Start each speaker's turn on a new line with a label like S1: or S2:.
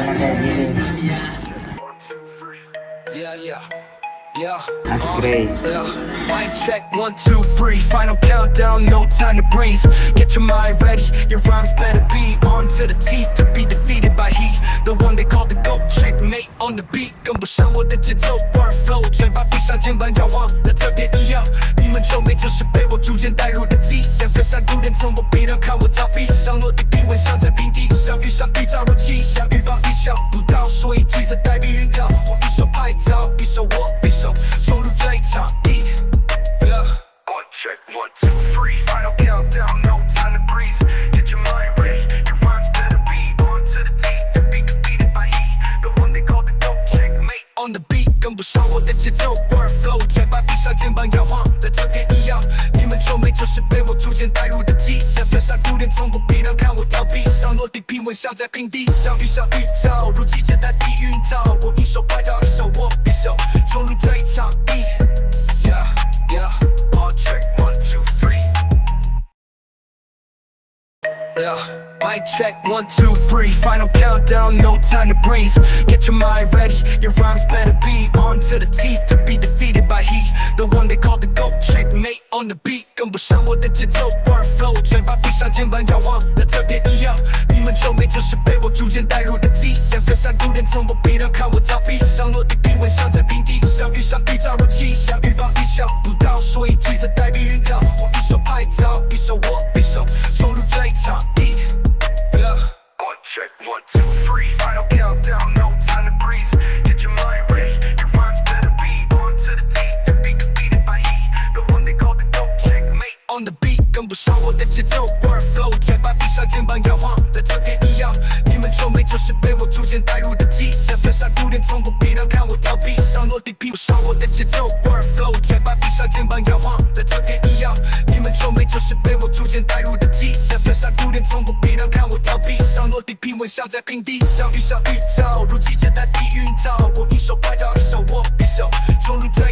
S1: na kayak gini. Mas Gray.
S2: Mic check, 1, 2, 3. Final countdown, no time to breathe. Get your mind ready, your rhymes better be on to the teeth. To be defeated by he, the one they call the GOAT. Checkmate on the beat， 跟不上我的节奏 ，word flow， 嘴巴闭上，肩膀摇晃的特别一样。你们皱眉就是被我逐渐带入的迹象。飞上古典，从不必然看我逃避，上落地平稳，像在平地上，遇上预兆如气象，预防意想不到，所以记着带避孕套。我一手拍照，一手握匕首，冲入这一场。One check, 1, 2, 3. Final countdown, no time to breathe. Get your mind ready, your rhymes better be on to the teeth. To be defeated by he, the one they call the GOAT. Checkmate on the beat， 跟不上我的节奏 ，word flow， 嘴巴闭上，肩膀摇晃的特别一样。你们皱眉就是被我逐渐带入的迹象。飞上古典，从不必然看我逃避，上落地平稳，像在平地上，遇上预兆，如期接待避孕套。我一手拍照，一手握匕首，冲入这一场。Check 1, 2, 3. Mic check 1, 2, 3. Final countdown, no time to breathe. Get your mind ready, your rhymes better be on to the teeth. To be defeated by he, the one they call the GOAT. Checkmate on the beat， 跟不上我的节奏 ，word flow， 嘴巴闭上，肩膀摇晃的特别一样。你们皱眉就是被我逐渐带入的迹象。飞上古典，从不必然看我逃避，上落地平稳，像在平地上，遇上预兆如气象，预防意想不到，所以记着带避孕套。我一手拍照，一手握匕首，冲入这一场。One check, 1, 2, 3. Final countdown, no time to breathe. Get your mind ready, your rhymes better be on to the teeth. To be defeated by he, the one they call the GOAT. Checkmate on the beat， 跟不上我的节奏 ，word flow， 嘴巴闭上，肩膀摇晃的特别一样。你们皱眉就是被我逐渐带入的迹象。飞上古典，从不必然看我逃避，上落地平上我的节奏 ，word flow， 嘴巴闭上，肩膀摇晃的特别一样。你们皱眉就是被我逐渐带入的迹象。飞上古典，从不必然看我逃避，上落地平稳，像在平地上，遇上预兆，如期接待避孕套。我一手拍照，一手握匕首，冲入这